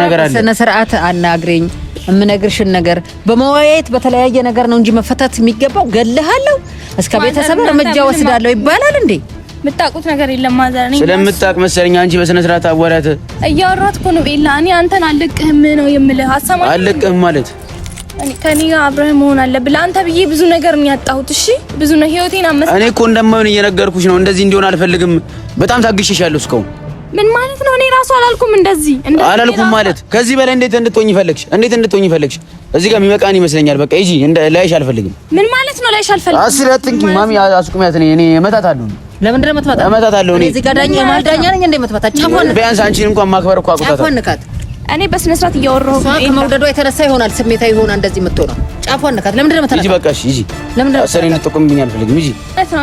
ነገር አለ ስነ ስርዓት አናግረኝ እምነግርሽን ነገር በመወያየት በተለያየ ነገር ነው እንጂ መፈታት የሚገባው ገልሃለሁ እስከ ቤተሰብ እርምጃ ወስዳለሁ ይባላል እንዴ? ምታቁት ነገር የለም ማዘር ነኝ ስለምታቅ መሰለኝ አንቺ በስነ ስርዓት አወራት እያወራት እኮ ነው ኤላ እኔ አንተን አልለቅህም ነው የምልህ ሐሳብ አልለቅህም ማለት ከኔ ጋር አብረህ መሆን አለብህ ለአንተ ብዬ ብዙ ነገር ነው ያጣሁት እሺ ብዙ ነው ህይወቴን አመሰ እኔ እኮ እንደማይሆን እየነገርኩሽ ነው እንደዚህ እንዲሆን አልፈልግም በጣም ታግሽሻለሁ እስካሁን ምን ማለት ነው እኔ ራሱ አላልኩም እንደዚህ አላልኩም ማለት ከዚህ በላይ እንዴት እንድትሆኝ ፈለግሽ እዚህ ጋር የሚበቃን ይመስለኛል በቃ ሂጂ ላይሽ አልፈልግም ምን ማለት ነው ላይሽ አልፈልግም አስረትንኪ ማሚ አስቁሚያት እኔ እመታታለሁ ለምንድን ነው የምትመጣው እመታታለሁ እኔ እዚህ ጋር ማልዳኛ ነኝ እንደ የምትመጣ ጫፎን ቢያንስ አንቺን እንኳን ማክበር እኮ አቁጣታ ጫፎን ንካት እኔ በስነ ስርዓት እያወራሁ ከመውደዷ የተነሳ ይሆናል ስሜታዊ ሆና እንደዚህ የምትሆነው ጫፏን ንካት ለምንድን ነው የምትመጣው ሂጂ በቃ እሺ ሂጂ ለምንድን ነው አስሬ ልትጠቁምብኝ አልፈልግም ሂጂ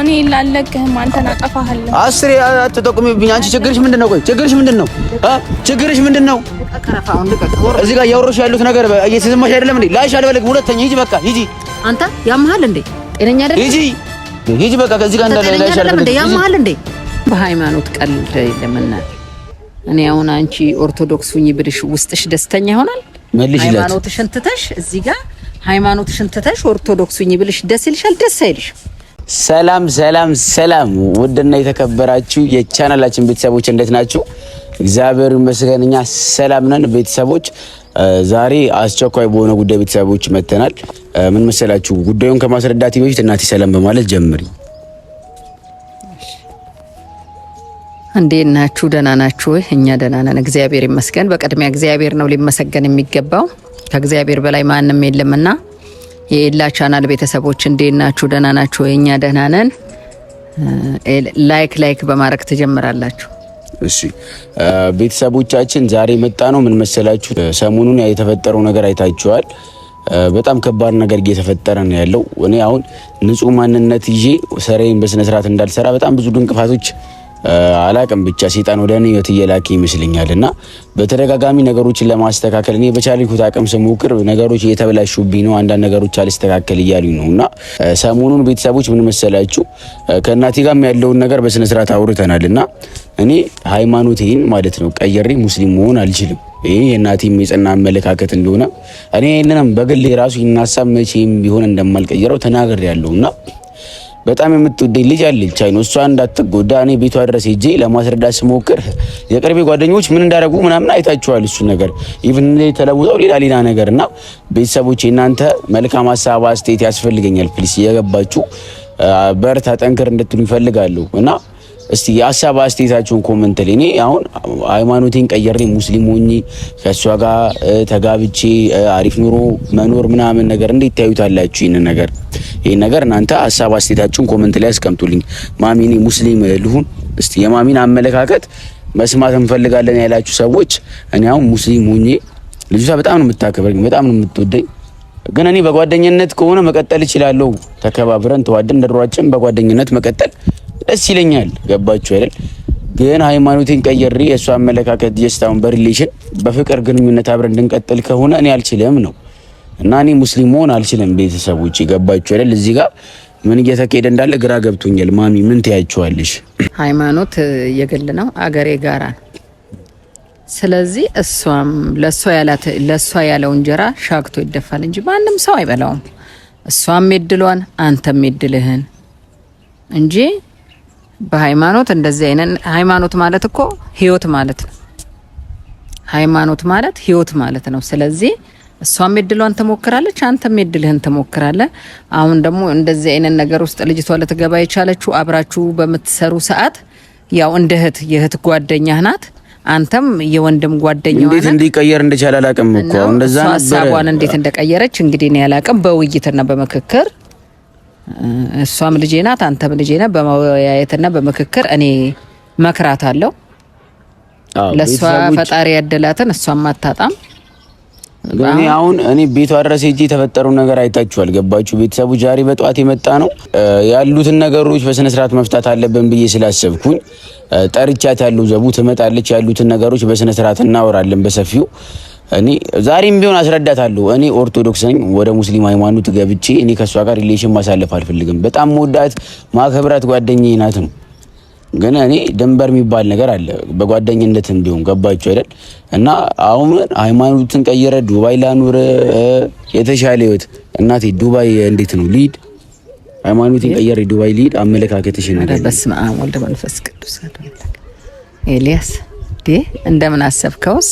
እኔ ላለቅህም አንተን አጠፋሃለሁ አስሬ አትጠቁምብኝ አንቺ ችግርሽ ምንድነው ቆይ ችግርሽ ምንድነው ከረፋውን ልቀቅ እዚህ ጋር እያወራሁሽ ያሉት ነገር እየተሰማሽ አይደለም እንዴ ላይሽ አልፈልግም ሁለተኛ ሂጂ በቃ ሂጂ አንተ ያምሃል እንዴ ጤነኛ አይደል ሂጂ በቃ ከዚህ ጋር እንዳለ ላይሽ አልፈልግም ያምሃል እንዴ በሃይማኖት ቀልድ የለምና እኔ አሁን አንቺ ኦርቶዶክስ ሁኚ ብልሽ ውስጥሽ ደስተኛ ይሆናል ሃይማኖትሽን ትተሽ እዚህ ጋር ሃይማኖትሽን ትተሽ ኦርቶዶክስ ሁኚ ብልሽ ደስ ይልሻል ደስ አይልሽ ሰላም ውድና የተከበራችሁ የቻናላችን ቤተሰቦች እንዴት ናችሁ እግዚአብሔር ይመስገን እኛ ሰላም ነን ቤተሰቦች ዛሬ አስቸኳይ በሆነ ጉዳይ ቤተሰቦች መተናል ምን መሰላችሁ ጉዳዩን ከማስረዳቴ በፊት እናቴ ሰላም በማለት ጀምሪ እንዴት ናችሁ ደህና ናችሁ ወይ እኛ ደህና ነን እግዚአብሔር ይመስገን በቀድሚያ እግዚአብሔር ነው ሊመሰገን የሚገባው ከእግዚአብሔር በላይ ማንንም የለምና የኤላ ቻናል ቤተሰቦች እንዴት ናችሁ ደህና ናችሁ ወይ እኛ ደህና ነን ላይክ በማድረግ ትጀምራላችሁ እሺ ቤተሰቦቻችን ዛሬ መጣ ነው ምን መሰላችሁ ሰሞኑን የተፈጠረው ነገር አይታችኋል በጣም ከባድ ነገር እየተፈጠረ ነው ያለው እኔ አሁን ንጹህ ማንነት ይዤ ሰሬን በስነ ስርዓት እንዳልሰራ በጣም ብዙ ድንቅፋቶች አላቅም ብቻ ሰይጣን ወደ እኔ እየተላከ ይመስልኛልና በተደጋጋሚ ነገሮችን ለማስተካከል እኔ በቻልኩት አቅም ስሞክር ነገሮች እየተበላሹብኝ ነው አንዳንድ ነገሮች አልስተካከል እያሉኝ ነውና ሰሞኑን ቤተሰቦች ምን መሰላችሁ ከእናቴ ጋርም ያለውን ነገር በስነ ስርዓት አውርተናልና እኔ ሃይማኖቴን ማለት ነው ቀይሬ ሙስሊም መሆን አልችልም ይሄ የእናቴም የጸና አመለካከት እንደሆነ እኔ እነንም በግሌ ራሱ ይናሳብ መቼም ቢሆን እንደማልቀይረው ተናግሬያለሁና በጣም የምትወደኝ ልጅ አለች አይኖ እሷ እንዳትጎዳ እኔ ቤቷ ድረስ ሄጄ ለማስረዳት ስሞክር የቅርቤ ጓደኞች ምን እንዳደረጉ ምናምን አይታችኋል እሱ ነገር ኢቭን ተለውጠው ሌላ ነገርና ቤተሰቦቼ እናንተ መልካም ሐሳብ አስተያየት ያስፈልገኛል ፕሊስ እየገባችሁ በርታ ጠንክር እንድትሉ ይፈልጋለሁ እና እስቲ የሐሳብ አስተያየታችሁን ኮሜንት ላይ እኔ አሁን ሃይማኖቴን ቀይሬ ሙስሊም ሆኜ ከሷ ጋር ተጋብቼ አሪፍ ኑሮ መኖር ምናምን ነገር እንዴት ታዩታላችሁ ይሄን ነገር እናንተ ሐሳብ አስተያየታችሁን ኮሜንት ላይ አስቀምጡልኝ ማሚ እኔ ሙስሊም ልሁን እስቲ የማሚን አመለካከት መስማት እንፈልጋለን ያላችሁ ሰዎች እኔ አሁን ሙስሊም ሆኜ ልጅቷ በጣም ነው የምታከብረኝ በጣም ነው የምትወደኝ ግን እኔ በጓደኝነት ከሆነ መቀጠል እችላለሁ ተከባብረን ተዋደን እንደሯችን በጓደኝነት መቀጠል ደስ ይለኛል ገባችሁ አይደል ግን ሃይማኖቴን ቀይሬ የሷ አመለካከት ጀስታውን በሪሌሽን በፍቅር ግንኙነት አብረን እንድንቀጥል ከሆነ እኔ አልችልም ነው እና እኔ ሙስሊም መሆን አልችልም ቤተሰቦች ገባችሁ አይደል እዚህ ጋር ምን እየተካሄደ እንዳለ ግራ ገብቶኛል ማሚ ምን ትያችዋለሽ ሃይማኖት የግል ነው አገሬ ጋራ ስለዚህ እሷም ለሷ ያለው እንጀራ ሻግቶ ይደፋል እንጂ ማንም ሰው አይበላውም እሷም ይድሏን አንተም ይድልህን እንጂ በሃይማኖት እንደዚህ አይነት ሃይማኖት ማለት እኮ ህይወት ማለት ነው ሃይማኖት ማለት ህይወት ማለት ነው ስለዚህ እሷም ይድሏን ተሞክራለች አንተም ይድልህን ተሞክራለህ አሁን ደግሞ እንደዚህ አይነት ነገር ውስጥ ልጅቷ ለተገባ የቻለችው አብራችሁ በመትሰሩ ሰዓት ያው እንደ የእህት ጓደኛህ ናት አንተም የወንድም ጓደኛው እንዴት እንዲቀየር እንደቻለ አላቀም እኮ እንደዛ ነበር ሐሳቧን እንዴት እንደቀየረች እንግዲህ ነው ያላቀም በውይይትና በመከከር እሷም ልጄ ናት አንተም ልጄ ነህ በመወያየትና በመከከር እኔ መክራታለሁ ለሷ ፈጣሪ ያደላትን እሷም አታጣም እኔ ቤቷ ድረስ ሄጄ የተፈጠረው ነገር አይታችኋል ገባችሁ ቤተሰቡ ዛሬ በጧት የመጣ ነው ያሉትን ነገሮች በስነ ስርዓት መፍታት አለብን ብዬ ስላሰብኩኝ ጠርቻታለሁ ዘቡ ትመጣለች ያሉትን ነገሮች በስነ ስርዓት እናወራለን በሰፊው እኔ ዛሬም ቢሆን አስረዳታለሁ እኔ ኦርቶዶክስ ነኝ ወደ ሙስሊም ሃይማኖት ገብቼ እኔ ከሷ ጋር ሪሌሽን ማሳለፍ አልፈልግም በጣም ወዳት ማከብራት ጓደኛዬ ናት ነው ግን እኔ ድንበር የሚባል ነገር አለ በጓደኝነትም ቢሆን ገባችሁ አይደል? እና አሁን ሃይማኖትን ቀይረ ዱባይ ላኑር የተሻለ ህይወት እናቴ ዱባይ እንዴት ነው ሊድ ሃይማኖትን ቀይረ ዱባይ ሊድ አመለካከትሽን ነገር በስመ አብ ወልድ መንፈስ ቅዱስ ኤልያስ እንደምን አሰብከውስ?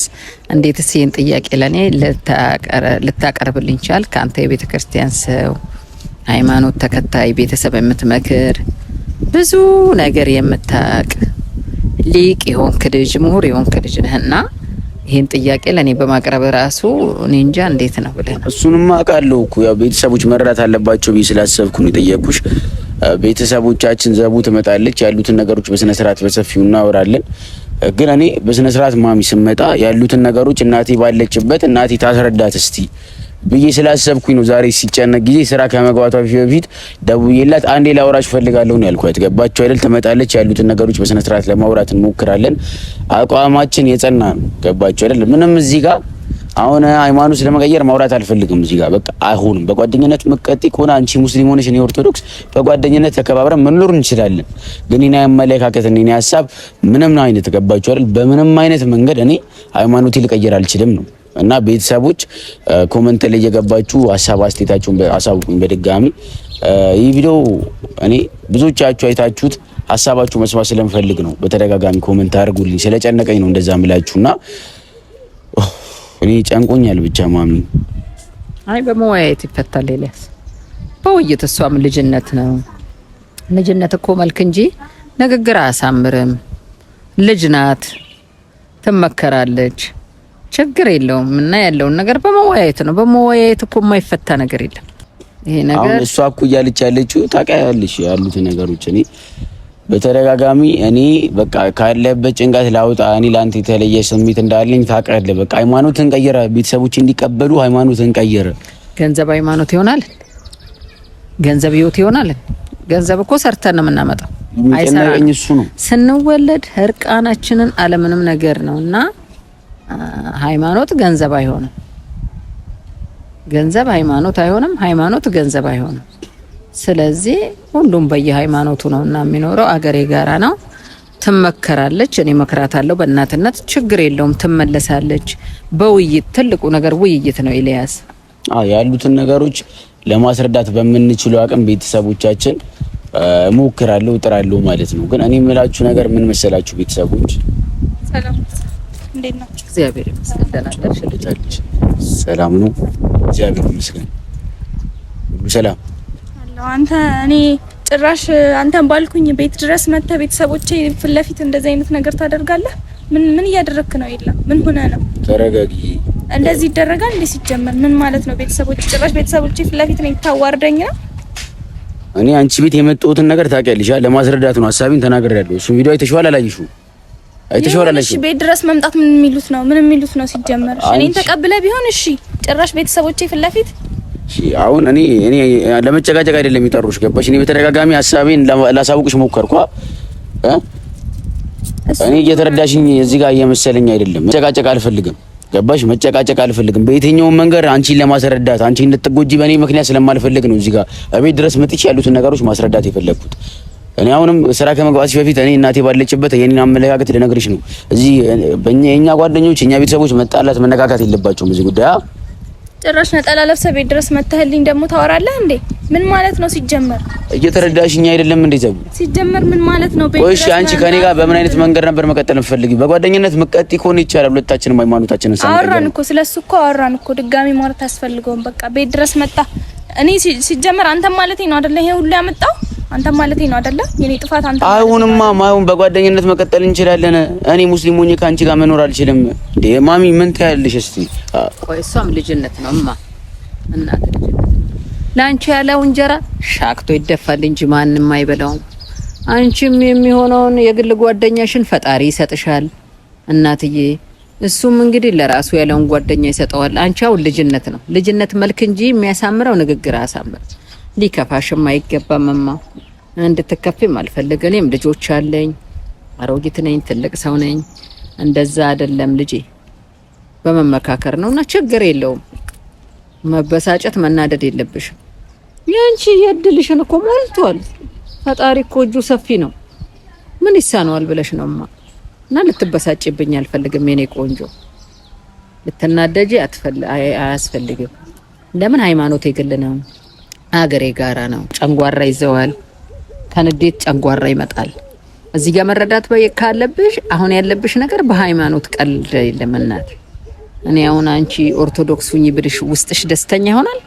እንዴትስ ይህን ጥያቄ ለኔ ልታቀርብልኝ ቻል? ከአንተ የቤተ ክርስቲያን ሰው ሃይማኖት ተከታይ ቤተሰብ የምትመክር ብዙ ነገር የምታቅ ሊቅ የሆንክ ልጅ ምሁር የሆንክ ልጅ ነህና ይሄን ጥያቄ ለኔ በማቅረብ ራሱ እኔ እንጃ እንዴት ነው ብለህ ነው። እሱንም አውቃለሁ እኮ ያው ቤተሰቦች መረዳት አለባቸው ብዬ ስላሰብኩ ነው የጠየኩሽ። ቤተሰቦቻችን ዘቡ ትመጣለች ያሉትን ነገሮች በስነ ስርዓት በሰፊው እናወራለን። ግን እኔ በስነ ስርዓት ማሚ ስመጣ ያሉትን ነገሮች እናቴ ባለችበት እናቴ ታስረዳት እስቲ ብዬ ስላሰብኩኝ ነው። ዛሬ ሲጨነቅ ጊዜ ስራ ከመግባቷ በፊት ደውዬላት አንዴ ላውራሽ ፈልጋለሁ ነው ያልኳት። ገባችሁ አይደል? ትመጣለች ያሉትን ነገሮች በስነ ስርዓት ለማውራት እንሞክራለን። አቋማችን የጸና ነው። ገባችሁ አይደል? ምንም እዚህ ጋር አሁን ሃይማኖት ለመቀየር ማውራት አልፈልግም። እዚህ ጋር በቃ አይሆንም። በጓደኝነት መቀጥ ከሆነ አንቺ ሙስሊም ሆነሽ እኔ ኦርቶዶክስ በጓደኝነት ተከባብረን መኖር እንችላለን። ግን እኔ አመለካከት እኔ ሀሳብ ምንም አይነት ገባችሁ አይደል? በምንም አይነት መንገድ እኔ ሃይማኖት ሊቀየር አልችልም ነው። እና ቤተሰቦች ኮሜንት ላይ እየገባችሁ ሀሳብ አስተያየታችሁን አሳውቁኝ በድጋሚ። ይህ ቪዲዮ እኔ ብዙዎቻችሁ አይታችሁት ሀሳባችሁ መስማት ስለምፈልግ ነው በተደጋጋሚ ኮሜንት አድርጉልኝ። ስለጨነቀኝ ነው እንደዛ ምላችሁና እኔ ጨንቆኛል ብቻ ማሚ። አይ በመወያየት ይፈታል ኤልያስ፣ በውይይት። እሷም ልጅነት ነው። ልጅነት እኮ መልክ እንጂ ንግግር አያሳምርም። ልጅ ናት፣ ትመከራለች። ችግር የለውም እና ያለውን ነገር በመወያየት ነው። በመወያየት እኮ የማይፈታ ነገር የለም። ይሄ ነገር አሁን እሷ እኮ እያለች ያለችው ታውቂያለሽ ያሉት ነገሮች እኔ በተደጋጋሚ እኔ በቃ ካለበት ጭንቀት ላውጣ እኔ ላንተ የተለየ ስሜት እንዳለኝ ታውቃለህ። በቃ ሃይማኖትን ቀየረ፣ ቤተሰቦች እንዲቀበሉ ሃይማኖትን ቀየረ። ገንዘብ ሃይማኖት ይሆናል? ገንዘብ ህይወት ይሆናል? ገንዘብ እኮ ሰርተን ነው የምናመጣው። አይሰራኝ እሱ ነው። ስንወለድ እርቃናችንን አለምንም ነገር ነውና ሃይማኖት ገንዘብ አይሆንም። ገንዘብ ሃይማኖት አይሆንም። ሃይማኖት ገንዘብ አይሆንም። ስለዚህ ሁሉም በየሃይማኖቱ ነውና የሚኖረው። አገሬ ጋራ ነው። ትመከራለች። እኔ መክራታለሁ በእናትነት ችግር የለውም። ትመለሳለች በውይይት። ትልቁ ነገር ውይይት ነው ኤልያስ። ያሉትን ነገሮች ለማስረዳት በምንችለው አቅም ቤተሰቦቻችን እሞክራለሁ፣ እጥራለሁ ማለት ነው። ግን እኔ የምላችሁ ነገር ምን መሰላችሁ ቤተሰቦች፣ ሰላም እንዴት ናችሁ? እግዚአብሔር ይመስገን ደህና ነሽ? ሰላም ነው እግዚአብሔር ይመስገን ሁሉ ሰላም አለው። አንተ እኔ ጭራሽ አንተን ባልኩኝ ቤት ድረስ መጥተህ ቤተሰቦቼ ፊት ለፊት እንደዚህ አይነት ነገር ታደርጋለህ? ምን እያደረግክ ነው? የለም ምን ሆነ ነው? ተረጋጊ። እንደዚህ ይደረጋል እንዴ? ሲጀመር ምን ማለት ነው? ቤተሰቦቼ ጭራሽ ቤተሰቦቼ ፊት ለፊት ነው ታዋርደኝ ነው? እኔ አንቺ ቤት የመጣሁትን ነገር ታውቂያለሽ። ለማስረዳት ነው ሀሳቤን ተናግሬያለሁ። እሱ ቪዲዮ አይተሽዋል አላየሽው? አይተሽዋለሽ? እሺ ቤት ድረስ መምጣት ምን የሚሉት ነው? ምን የሚሉት ነው ሲጀመር? እኔን ተቀብለ ቢሆን እሺ፣ ጭራሽ ቤተሰቦቼ ፊት ለፊት እሺ። አሁን እኔ ለመጨቃጨቅ አይደለም የሚጠሩሽ ገባሽ? እኔ በተደጋጋሚ ሀሳቤን ላሳውቅሽ ሞከርኳ። እኔ እየተረዳሽኝ እዚህ ጋር እየመሰለኝ አይደለም። መጨቃጨቅ አልፈልግም ገባሽ? መጨቃጨቅ አልፈልግም። በየትኛውም መንገድ አንቺን ለማስረዳት አንቺ እንድትጎጂ በእኔ ምክንያት ስለማልፈልግ ነው እዚህ ጋር እቤት ድረስ መጥቼ ያሉትን ነገሮች ማስረዳት የፈለግኩት። እኔ አሁንም ስራ ከመግባትሽ በፊት እኔ እናቴ ባለችበት የኔን አመለካከት ልነግርሽ ነው። እዚህ የኛ ጓደኞች የኛ ቤተሰቦች መጣላት መነካካት የለባቸውም እዚህ ጉዳይ። ጭራሽ ነጠላ ለብሰህ ቤት ድረስ መተህልኝ ደግሞ ታወራለህ እንዴ? ምን ማለት ነው ሲጀመር? እየተረዳሽኝ አይደለም እንዴ? ዘቡ ሲጀመር ምን ማለት ነው? ቤት ድረስ አንቺ ከኔ ጋር በምን አይነት መንገድ ነበር መቀጠል የምትፈልጊው? በጓደኝነት መቀጥ ይኮን ይቻላል። ሁለታችንም ሃይማኖታችንን ሳንቀየር አወራን እኮ ስለሱ እኮ አወራን እኮ። ድጋሚ ማውራት አያስፈልገውም። በቃ ቤት ድረስ መጣ። እኔ ሲጀመር አንተ ማለቴ ነው አይደለ? ይሄ ሁሉ ያመጣው አንተ ማለቴ ነው አይደለ? የኔ ጥፋት አንተ አይሁንማ። ማይሁን በጓደኝነት መቀጠል እንችላለን። እኔ ሙስሊም ሆኜ ካንቺ ጋር መኖር አልችልም እንዴ? ማሚ ምን ታያለሽ? እስቲ ቆይ እሷም ልጅነት ነው እማ፣ እናት ልጅነት ነው። ላንቺ ያለው እንጀራ ሻክቶ ይደፋል እንጂ ማንንም አይበላውም። አንቺም የሚሆነውን የግል ጓደኛሽን ፈጣሪ ይሰጥሻል እናትዬ። እሱም እንግዲህ ለራሱ ያለውን ጓደኛ ይሰጠዋል። አንቺ አሁን ልጅነት ነው። ልጅነት መልክ እንጂ የሚያሳምረው ንግግር አያሳምር። ሊከፋሽም አይገባም እማ፣ እንድትከፊም አልፈልግ። እኔም ልጆች አለኝ፣ አሮጊት ነኝ፣ ትልቅ ሰው ነኝ። እንደዛ አይደለም ልጄ፣ በመመካከር ነውና ችግር የለውም። መበሳጨት መናደድ የለብሽም። ያንቺ የድልሽን እኮ ሞልቷል። ፈጣሪ እኮ እጁ ሰፊ ነው። ምን ይሳነዋል ብለሽ ነውማ? እና ልትበሳጭብኝ አልፈልግም የኔ ቆንጆ። ልትናደጂ አያስፈልግም። ለምን ሃይማኖት የግል ነው፣ አገሬ ጋራ ነው። ጨንጓራ ይዘዋል። ከንዴት ጨንጓራ ይመጣል። እዚህ ጋር መረዳት ካለብሽ አሁን ያለብሽ ነገር በሃይማኖት ቀልድ የለም እናት። እኔ አሁን አንቺ ኦርቶዶክስ ሁኚ ብልሽ ውስጥሽ ደስተኛ ይሆናል?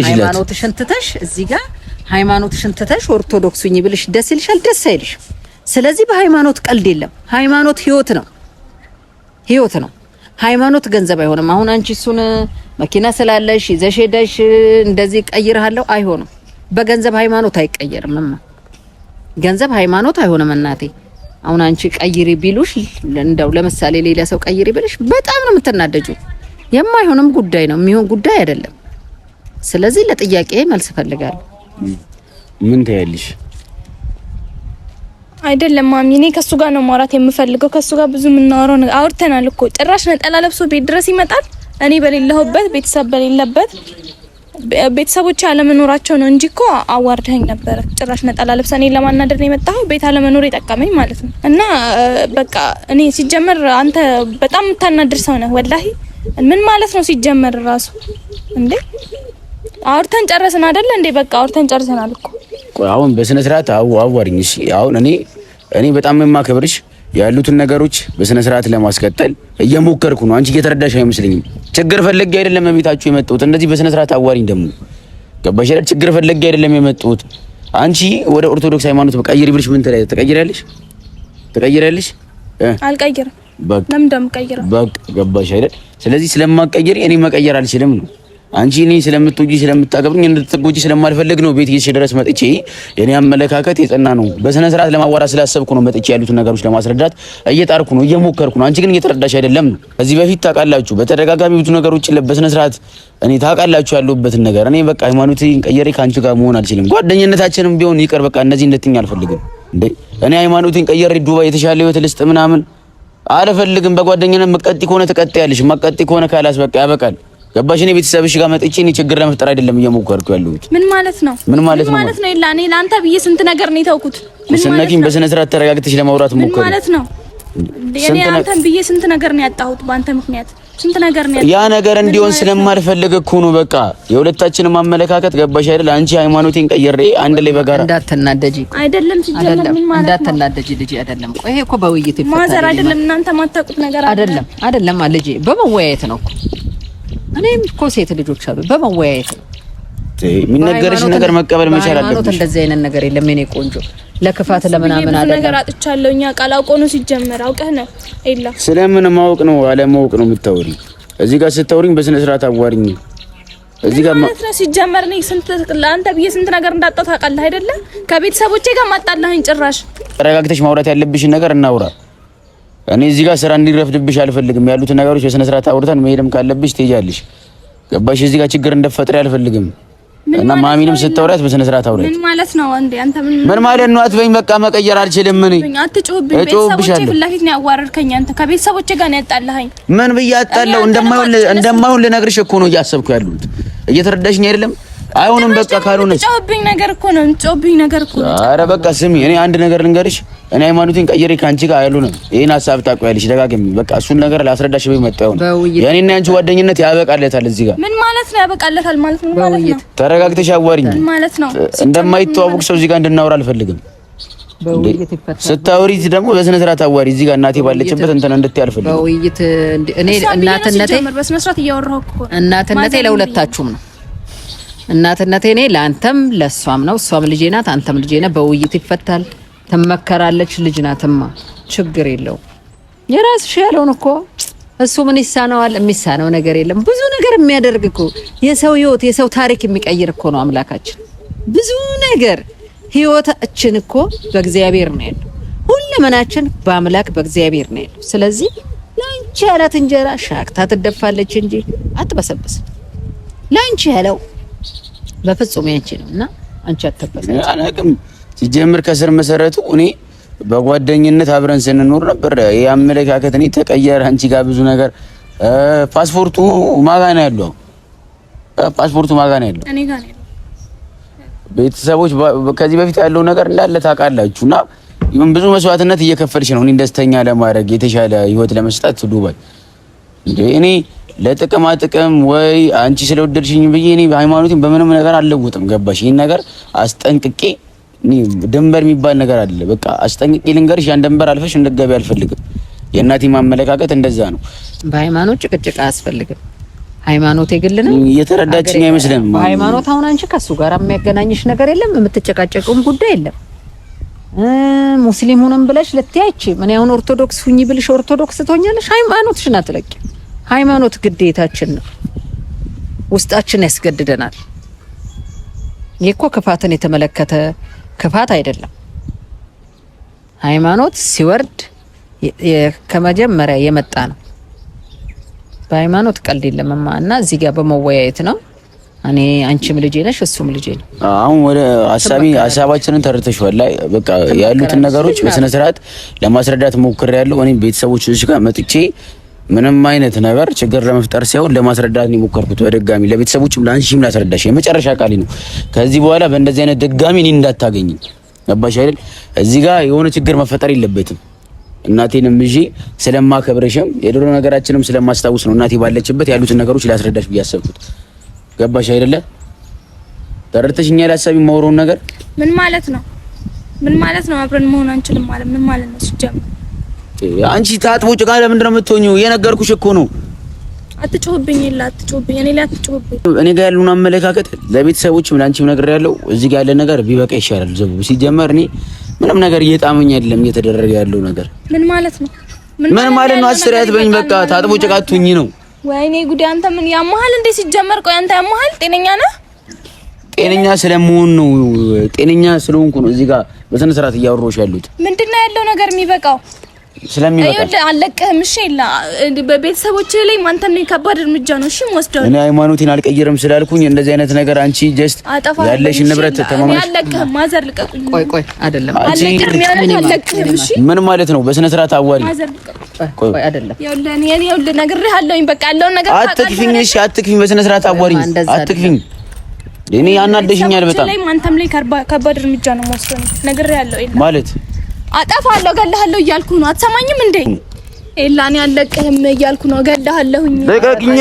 ሃይማኖትሽን ትተሽ እዚህ ጋር ሃይማኖትሽን ትተሽ ኦርቶዶክስ ሁኚ ብልሽ ደስ ይልሻል? ደስ አይልሽም። ስለዚህ በሃይማኖት ቀልድ የለም። ሃይማኖት ህይወት ነው፣ ህይወት ነው። ሃይማኖት ገንዘብ አይሆንም። አሁን አንቺ እሱን መኪና ስላለሽ ይዘሽ ሄደሽ እንደዚህ ቀይርሃለሁ አይሆንም። በገንዘብ ሃይማኖት አይቀየርም። ገንዘብ ሃይማኖት አይሆንም እናቴ። አሁን አንቺ ቀይሪ ቢሉሽ እንደው ለምሳሌ ሌላ ሰው ቀይሪ ቢልሽ በጣም ነው የምትናደጁ። የማይሆንም ጉዳይ ነው፣ የሚሆን ጉዳይ አይደለም። ስለዚህ ለጥያቄ መልስ ፈልጋለሁ። ምን ታያለሽ? አይደለም ማሚ፣ እኔ ከሱ ጋር ነው ማውራት የምፈልገው። ከሱ ጋር ብዙ የምናወራው ነገር አውርተናል እኮ። ጭራሽ ነጠላ ለብሶ ቤት ድረስ ይመጣል። እኔ በሌለሁበት ቤተሰብ በሌለበት ቤተሰቦች አለመኖራቸው ነው እንጂ እኮ አዋርደኝ ነበር። ጭራሽ ነጠላ ለብሰ እኔ ለማናደር ነው የመጣው። ቤት አለመኖር የጠቀመኝ ማለት ነው። እና በቃ እኔ ሲጀመር አንተ በጣም የምታናድር ሰው ነህ ወላሂ። ምን ማለት ነው ሲጀመር ራሱ እንዴ? አውርተን ጨረስን አይደለ እንዴ? በቃ አውርተን ጨርሰናል እኮ። አሁን በስነ ስርዓት አዋሪኝ እሺ። አሁን እኔ በጣም የማከብርሽ ያሉትን ነገሮች በስነ ስርዓት ለማስቀጠል እየሞከርኩ ነው። አንቺ እየተረዳሽ አይመስልኝም። ችግር ፈልጌ አይደለም ቤታችሁ የመጣሁት። እንደዚህ በስነ ስርዓት አዋሪኝ ደግሞ ገባሽ አይደል? ችግር ፈልጌ አይደለም የመጣሁት። አንቺ ወደ ኦርቶዶክስ ሃይማኖት በቀይሪ ብልሽ ምን ትቀይሪያለሽ? አልቀይርም። ለምን እንደምቀይረው በቃ ገባሽ አይደል? ስለዚህ ስለማቀየሪ እኔ መቀየር አልችልም ነው። አንቺ እኔ ስለምትወጂ ስለምታገብኝ እንድትጎጂ ስለማልፈልግ ነው ቤት ድረስ መጥቼ የኔ አመለካከት የጸና ነው። በስነ ስርዓት ለማዋራት ስላሰብኩ ነው መጥቼ ያሉትን ነገሮች ለማስረዳት እየጣርኩ ነው፣ እየሞከርኩ ነው። አንቺ ግን እየተረዳሽ አይደለም ነው። ከዚህ በፊት ታውቃላችሁ፣ በተደጋጋሚ ብዙ ነገሮች በስነ ስርዓት እኔ ታውቃላችሁ ያለሁበትን ነገር። እኔ በቃ ሃይማኖቴን ቀየሬ ካንቺ ጋር መሆን አልችልም። ጓደኝነታችንም ቢሆን ይቀር በቃ እነዚህ እንድትኝ አልፈልግም እንዴ። እኔ ሃይማኖቴን ቀየሬ ዱባይ የተሻለ ህይወት ልስጥ ምናምን አልፈልግም። በጓደኝነት መቀጥ ከሆነ ተቀጥያለሽ፣ መቀጥ ከሆነ ካላስ በቃ ያበቃል። ገባሽ? እኔ ቤተሰብሽ ጋር መጥቼ እኔ ችግር ለመፍጠር አይደለም እየሞከርኩ ያለሁት። ምን ማለት ነው? ምን ማለት ነው? ይላ እኔ ለአንተ ብዬ ስንት ነገር ነው የተውኩት። ምን ማለት ነው? በስነ ስርዓት ተረጋግተሽ ለማውራት ሞከሩ። ምን ማለት ነው? እኔ አንተን ብዬ ስንት ነገር ነው ያጣሁት በአንተ ምክንያት። ስንት ነገር ነው ያጣሁት። ያ ነገር እንዲሆን ስለማልፈልግ እኮ ነው። በቃ የሁለታችንም አመለካከት ገባሽ አይደል? አንቺ ሃይማኖቴን ቀይሬ አንድ ላይ በጋራ እንዳትናደጂ አይደለም ሲጀመር ምን ማለት ነው? እንዳትናደጂ ልጅ አይደለም። ቆይ ይሄ እኮ በውይይት ይፈታል። ማዘር አይደለም እናንተ ማታውቁት ነገር አይደለም ልጄ፣ በመወያየት ነው እኮ። እኔም እኮ ሴት ልጆች አሉ። በመወያየት ነው የሚነገርሽ ነገር መቀበል መቻል አለብሽ። እንደዚህ አይነት ነገር የለም የኔ ቆንጆ። ለክፋት ለምናምን አይደለም። ነገር አጥቻለሁ። እኛ ቃል አውቆ ነው ሲጀመር። አውቀህ ነው አይላ። ስለምን ማወቅ ነው አለማወቅ ነው የምታወሪኝ? እዚህ ጋር ስታወሪኝ በስነ ስርዓት አዋሪኝ። እዚህ ጋር ማለት ነው ሲጀመር ነው ስንት ለአንተ ብዬ ስንት ነገር እንዳጣው ታውቃለህ አይደለ? ከቤተሰቦቼ ጋር ማጣላህኝ ጭራሽ። ተረጋግተሽ ማውራት ያለብሽን ነገር እናውራ። እኔ እዚህ ጋር ስራ እንዲረፍድብሽ አልፈልግም። ያሉት ነገሮች በስነ ስርዓት አውርተን መሄድም ካለብሽ ትሄጃለሽ። ገባሽ? እዚህ ጋር ችግር እንደፈጠረ አልፈልግም። እና ማሚንም ስታወራት በስነ ስርዓት አውራት። ምን ማለት ነው እንዴ? አንተ ምን ማለት ነው አትበኝ። በቃ መቀየር አልችልም። ምን አትጮህብኝ። ቤተሰቦቼ ፊት ለፊት ነው ያዋረድከኝ። አንተ ከቤተሰቦቼ ጋር ነው ያጣላኸኝ። ምን ብዬ አጣላው? እንደማይሆን ልነግርሽ እኮ ነው እያሰብኩ ያሉት። እየተረዳሽኝ አይደለም? አይሆንም በቃ ካልሆነ ጮህብኝ ነገር እኮ ነው ጮህብኝ ነገር እኮ ነው። ኧረ በቃ ስሚ፣ እኔ አንድ ነገር ልንገርሽ። እኔ ሃይማኖቴን ቀይሬ ካንቺ ጋር አይሉንም። ይሄን ሀሳብ ታውቂያለሽ። ደጋግሚ በቃ እሱን ነገር ላስረዳሽ በይ መጣው ነው። የኔና ያንቺ ጓደኝነት ያበቃለታል። እዚህ ጋር ምን ማለት ነው ያበቃለታል ማለት ነው? ማለት ነው ተረጋግተሽ አዋሪኝ ማለት ነው። እንደማይተዋወቅ ሰው እዚህ ጋር እንድናወራ አልፈልግም። በውይይት ይፈታል። ስታወሪ ደግሞ በስነ ስርዓት አዋሪ። እዚህ ጋር እናቴ ባለችበት እንትን እንድትይ አልፈልግም። በውይይት እኔ እናትነቴ በስነ ስርዓት እያወራሁ እኮ እናትነቴ ለሁለታችሁም ነው። እናትነቴ እኔ ለአንተም ለሷም ነው። እሷም ልጄ ናት፣ አንተም ልጄ ነህ። በውይይት ይፈታል። ትመከራለች። ልጅ ናትማ፣ ችግር የለውም። የራስሽ ያለውን እኮ እሱ ምን ይሳነዋል? የሚሳነው ነገር የለም። ብዙ ነገር የሚያደርግ እኮ የሰው ህይወት የሰው ታሪክ የሚቀይር እኮ ነው አምላካችን። ብዙ ነገር ህይወታችን እኮ በእግዚአብሔር ነው ያለው። ሁለመናችን በአምላክ በእግዚአብሔር ነው ያለው። ስለዚህ ላንቺ ያላት እንጀራ ሻክታ ትደፋለች እንጂ አትበሰብስ። ላንቺ ያለው በፍጹም ያንቺ ነውና አንቺ አትበሰብስ። አላቅም ሲጀምር ከስር መሰረቱ እኔ በጓደኝነት አብረን ስንኖር ነበር። የአመለካከት እኔ ተቀየረ። አንቺ ጋር ብዙ ነገር ፓስፖርቱ ማጋ ነው ያለው። ፓስፖርቱ ማጋ ነው ያለው። እኔ ጋር ነው። ቤተሰቦች ከዚህ በፊት ያለው ነገር እንዳለ ታውቃላችሁና ይሁን ብዙ መስዋዕትነት እየከፈልሽ ነው እኔ ደስተኛ ለማድረግ የተሻለ ህይወት ለመስጠት ዱባይ እንዴ እኔ ለጥቅማ ጥቅም ወይ አንቺ ስለወደድሽኝ ብዬ እኔ ሃይማኖቴን በምንም ነገር አልለውጥም ገባሽ ይሄን ነገር አስጠንቅቄ እኔ ድንበር የሚባል ነገር አለ በቃ አስጠንቅቄ ልንገርሽ ያን ድንበር አልፈሽ እንድትገቢ አልፈልግም የእናቴ ማመለካከት እንደዛ ነው በሃይማኖት ጭቅጭቅ አያስፈልግም ሃይማኖት የግል ነው እየተረዳችኝ አይመስልም ሃይማኖት አሁን አንቺ ከሱ ጋር የሚያገናኝሽ ነገር የለም የምትጨቃጨቁም ጉዳይ የለም ሙስሊም ሆነን ብለሽ ለትያቺ ምን ያሁን ኦርቶዶክስ ሁኚ ብልሽ ኦርቶዶክስ ትሆኛለሽ ሃይማኖትሽን አትለቂ ሃይማኖት ግዴታችን ነው ውስጣችን ያስገድደናል ይሄኮ ክፋትን የተመለከተ ክፋት አይደለም ሃይማኖት ሲወርድ ከመጀመሪያ የመጣ ነው በሃይማኖት ቀልድ የለምማ እና እዚህ ጋር በመወያየት ነው እኔ አንቺም ልጄ ነሽ እሱም ልጄ ነው አሁን ወደ ሐሳባችንን ተርተሽዋል ላይ በቃ ያሉትን ነገሮች በስነ ስርዓት ለማስረዳት ሞክሬያለሁ እኔ ቤተሰቦች እዚህ ጋር መጥቼ ምንም አይነት ነገር ችግር ለመፍጠር ሳይሆን ለማስረዳት ነው የሞከርኩት በድጋሚ ለቤተሰቦችም ለአንቺም ላስረዳሽ የመጨረሻ ቃሌ ነው ከዚህ በኋላ በእንደዚህ አይነት ድጋሚ እኔ እንዳታገኝ ገባሽ አይደል እዚህ ጋር የሆነ ችግር መፈጠር የለበትም እናቴንም እጂ ስለማከብረሽም የድሮ ነገራችንም ስለማስታውስ ነው እናቴ ባለችበት ያሉትን ነገሮች ላስረዳሽ ብያሰብኩት ገባሽ አይደለ ተረድተሽኛል ሐሳቢ ማውራውን ነገር ምን ማለት ነው አብረን መሆን አንችልም ማለት ምን ማለት ነው ሲጀምር አንቺ ታጥቦ ጭቃ ለምንድን ነው የምትሆኚው የነገርኩሽ እኮ ነው አትጮህብኝ እኔ ላይ አትጮህብኝ እኔ ጋር ያሉን አመለካከት ለቤተሰቦችም ላንቺም ነገር ያለው እዚህ ጋር ያለ ነገር ቢበቃ ይሻላል ዘቡ ሲጀመር እኔ ምንም ነገር እየጣመኝ አይደለም እየተደረገ ያለው ነገር ምን ማለት ነው አስሪያት በኝ በቃ ታጥቦ ጭቃ አትሁኚ ነው ወይኔ ጉዴ አንተ ምን ያመሃል እንዴ ሲጀመር ቆይ አንተ ያመሃል ጤነኛ ነህ ጤነኛ ስለመሆን ነው ጤነኛ ስለሆንኩ ነው እዚህ ጋር በስነ ስርዓት እያወራሁሽ ያሉት ምንድነው ያለው ነገር የሚበቃው ስለሚበቃ አለቀህም እሺ ይላ በቤተሰቦች ላይ ማንተም ነው ከባድ እርምጃ ነው እሺ ወስደው እኔ ሃይማኖቴን አልቀየርም ስላልኩኝ እንደዚህ አይነት ነገር አንቺ ጀስት ያለሽ ንብረት ተማመን አለቀህም ማዘር ልቀቁኝ ቆይ አይደለም አለቀህም እሺ ምን ማለት ነው በስነ ስርዓት አዋሪ ቆይ አይደለም ይኸውልህ ነግሬሃለሁኝ በቃ ያለውን ነገር አትክፊኝ እሺ አትክፊኝ በስነ ስርዓት አዋሪ አትክፊኝ እኔ ያናደሽኛል በጣም ላይ ማንተም ላይ ከባድ እርምጃ ነው ወስደው ነግሬሃለሁ ይላ ማለት አጠፋለሁ ገለሃለሁ እያልኩ ነው አትሰማኝም እንዴ ኤላኔ አለቀህም እያልኩ ነው ገለሃለሁኝ ደጋግኝ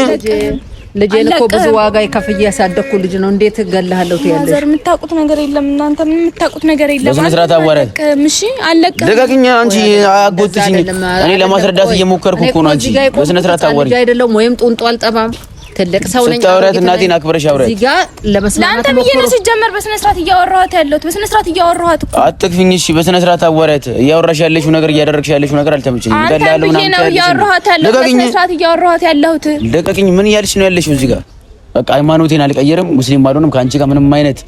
ልጄን እኮ ብዙ ዋጋ ይከፍዬ ያሳደኩ ልጅ ነው እንዴት ገለሃለሁ ትያለሽ ማዘር የምታውቁት ነገር የለም እናንተ ምን የምታውቁት ነገር የለም በስነ ስርዓት አዋራኝ እሺ አለቀህ ደጋግኝ አንቺ አጎትሽኝ እኔ ለማስረዳት እየሞከርኩ እኮ ነው አንቺ በስነ ስርዓት አዋራኝ አይደለም ወይም ጡንጦ አልጠባም ትልቅ ሰው ነኝ ስታወራት እናቴን አክብረሽ አውራት እዚህ ጋር ለመስማማት ለአንተ ብዬሽ ነው ሲጀመር በስነ ስርዓት እያወራኋት ያለሁት በስነ ስርዓት እያወራኋት እኮ አትክፊኝ እሺ በስነ ስርዓት አዋራት እያወራሽ ያለሽው ነገር እያደረግሽ ያለሽው ነገር አልተመቸኝም ገላለው ምናምን ነው እያወራኋት ያለሁት በስነ ስርዓት እያወራኋት ያለሁት ደቀቅኝ ምን እያልሽ ነው ያለሽው እዚህ ጋር በቃ ሃይማኖቴን አልቀየርም ሙስሊም ባልሆንም ካንቺ ጋር ምንም አይነት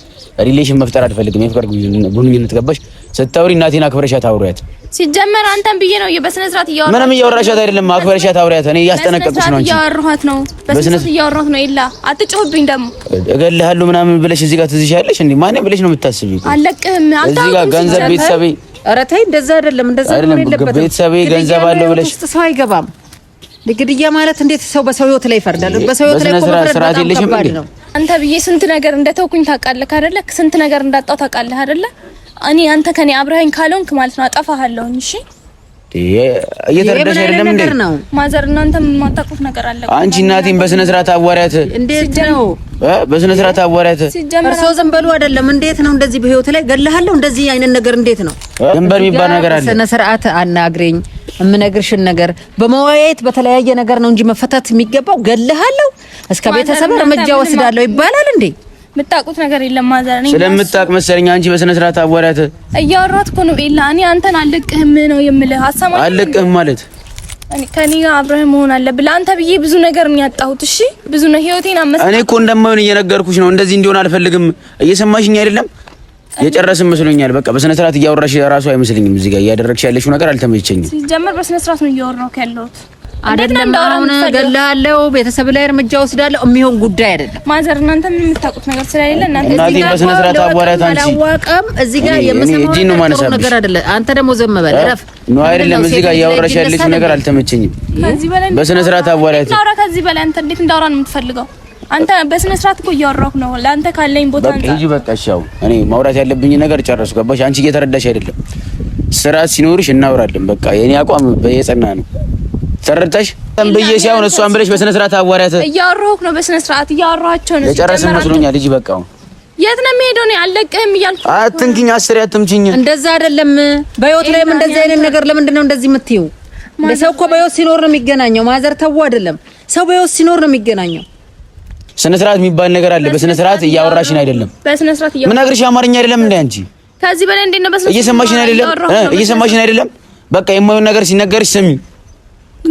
ሪሌሽን መፍጠር አልፈልግም የፍቅር ግንኙነት ገባሽ ስታወሪ እናቴን አክብረሻት አውሪያት ሲጀመር አንተም ብዬሽ ነው በስነ ስርዓት እያወራሁት ምንም እያወራሻት አይደለም አክብረሻት አውሪያት እኔ እያስጠነቀቅኩሽ ነው አንቺ እያወራኋት ነው በስነ ስርዓት እያወራሁት ነው ይላ አትጮህብኝ ደግሞ እገልሃለሁ ምናምን ብለሽ እዚህ ጋር ትዝሻለሽ እንዴ ማን ብለሽ ነው የምታስቢው አለቅህም እዚህ ጋር ገንዘብ ቤተሰቤ ኧረ ተይ እንደዛ አይደለም እንደዛ ነው የለበትም ቤተሰቤ ገንዘብ አለው ብለሽ ሰው አይገባም ግድያ ማለት እንዴት ሰው በሰው ህይወት ላይ ይፈርዳል በሰው ህይወት ላይ ስርዓት የለሽም እንዴ አንተ ብዬ ስንት ነገር እንደተውኩኝ ታውቃለህ አይደለ ስንት ነገር እንዳጣው ታውቃለህ አይደለ እኔ አንተ ከኔ አብረኸኝ ካልሆንክ ማለት ነው አጠፋሃለሁኝ እሺ እየተረዳሽ አይደለም እንዴ ማዘር እናንተ የማታውቁት ነገር አለ አንቺ እናቴን በስነ ስርዓት አዋሪያት እንዴት ነው በስነ ስርዓት አዋሪያት እርሶ ዝም በሉ አይደለም እንዴት ነው እንደዚህ በህይወት ላይ ገለሃለሁ እንደዚህ አይነት ነገር እንዴት ነው ድንበር የሚባል ነገር አለ በስነ ስርዓት አናግረኝ የምነግርሽን ነገር በመወያየት በተለያየ ነገር ነው እንጂ መፈታት የሚገባው ገለሃለሁ እስከ ቤተሰብ እርምጃ ወስዳለሁ ይባላል እንዴ የምታውቁት ነገር የለም ማዘር እኔ ስለምታውቅ መሰለኝ አንቺ በስነ ስርዓት አዋሪያት እያወራሁት እኮ ነው ኤላ እኔ አንተን አልለቅህም ነው የምልህ ሀሳብ አልለቅህም ማለት እኔ ከኔ ጋር አብረህ መሆን አለብህ ለአንተ ብዬ ብዙ ነገር ነው ያጣሁት እሺ ብዙ ነው ህይወቴን አመሰ እኔ እኮ እንደማይሆን እየነገርኩሽ ነው እንደዚህ እንዲሆን አልፈልግም እየሰማሽኝ አይደለም የጨረስን መስሎኛል በቃ በስነ ስርዓት እያወራሽ ራሱ አይመስልኝም እዚህ ጋር እያደረግሽ ያለሽው ነገር አልተመቸኝም ሲጀመር በስነ ስርዓት ነው እያወራሁት ያለሁት አይደለም አሁን ገለሃለሁ ቤተሰብ ላይ እርምጃ ወስዳለሁ የሚሆን ጉዳይ አይደለም ማዘር እናንተ ምን የምታውቁት ነገር ስለሌለ እናንተ እናቴ በስነ ስርዓት አዋራት አንቺ አላዋቀም እዚህ ጋር የምሰማው ነገር አይደለም አንተ ደግሞ ዘም በል እረፍ ነው አይደለም እዚህ ጋር እያወራሽ ያለሽው ነገር አልተመቸኝም ከዚህ በላይ በስነ ስርዓት አዋራት እናውራ ከዚህ በላይ አንተ እንዴት እንዳወራ ነው የምትፈልገው አንተ በስነ ስርዓት እኮ እያወራሁ ነው ለአንተ ካለኝ ቦታ በቃ ሂጂ በቃ እሺ አሁን እኔ ማውራት ያለብኝ ነገር ጨረስኩ ገባሽ አንቺ እየተረዳሽ አይደለም ስርዓት ሲኖርሽ እናወራለን። በቃ የኔ አቋም በየጸና ነው። ተረዳሽ? ተንብዬ ሲያውን እሷን ብለሽ በስነ ስርዓት አዋሪያት። እያወራሁህ ነው፣ በስነ ስርዓት እያወራኋቸው ነው። የጨረስን መስሎኛል። ልጅ በቃ የት ነው የምሄደው? ነው አልለቅህም እያልኩ አትንኪኝ፣ አስሬ አትምጪኝ። እንደዛ አይደለም። በህይወት ላይም እንደዚህ አይነት ነገር ለምንድን ነው እንደዚህ የምትይው? ለሰው እኮ በህይወት ሲኖር ነው የሚገናኘው። ማዘር ተው አይደለም፣ ሰው በህይወት ሲኖር ነው የሚገናኘው። ስነ ስርዓት የሚባል ነገር አለ። በስነ ስርዓት እያወራሽን አይደለም። በስነ ስርዓት ምን ነግርሽ አማርኛ አይደለም እንዴ አንቺ? ከዚህ በላይ እንዴት ነው? በስነ እየሰማሽን አይደለም? እየሰማሽን አይደለም? በቃ የማይሆን ነገር ሲነገርሽ ስሚ።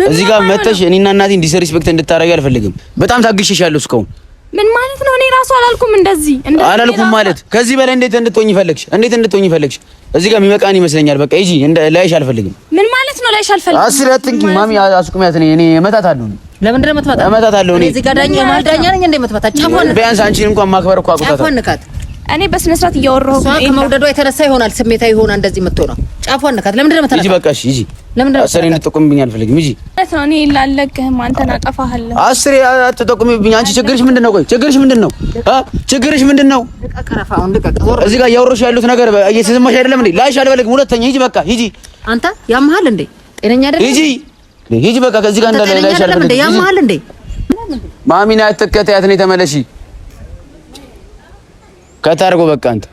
እዚህ ጋር መተሽ እኔና እናቴን ዲስሪስፔክት እንድታረጊ አልፈልግም። በጣም ታግሼሻለሁ እስካሁን። ምን ማለት ነው? እኔ ራሱ አላልኩም እንደዚህ አላልኩም ማለት ከዚህ በላይ እንዴት እንድትሆኝ ፈለግሽ? እንዴት እንድትሆኝ ፈለግሽ? እዚህ ጋር የሚበቃን ይመስለኛል። በቃ ሂጂ። ላይሽ አልፈልግም። ምን ማለት ነው? ላይሽ አልፈልግም። አስሬ አትንኪ ማሚ፣ አስቁሚያት። እኔ እመታታለሁ። ለምንድን ነው የምትመጣው? እመታታለሁ። እዚህ ጋር ዳኛ ማልዳኛ ነኝ እንደ የምትመጣው? ጫፏን ቢያንስ አንቺን እንኳን ማክበር እኮ አቁታታ። ጫፏን ንካት። እኔ በስነ ስርዓት እያወራሁ ነው። ከመውደዷ የተነሳ ይሆናል ስሜታዊ ሆና እንደዚህ የምትሆነው። ጫፏን ንካት። ለምንድን ነው የምትመጣው? ሂጂ በቃ እሺ፣ ሂጂ። አስሬ እንድትጠቁምብኝ አልፈልግም። ሂጂ። እኔ ላለቅህም አንተን አጠፋሃለሁ። አስሬ አትጠቁምብኝ። አንቺ ችግርሽ ምንድን ነው? ቆይ ችግርሽ ምንድን ነው? ችግርሽ ምንድን ነው? እዚህ ጋር እያወራሁሽ ያሉት ነገር እየተሰማሽ አይደለም እንዴ? ላይሽ አልፈልግም። ሁለተኛ ሂጂ በቃ ሂጂ። አንተ ያምሃል እንዴ? ጤነኛ አይደለም። ሂጂ ሂጂ በቃ ከዚህ ጋር እንዳለ ላይሽ አልፈልግም። ያምሃል እንዴ? ማሚና አትከታያት ነው ተመለሺ። ከታርጎ በቃ አንተ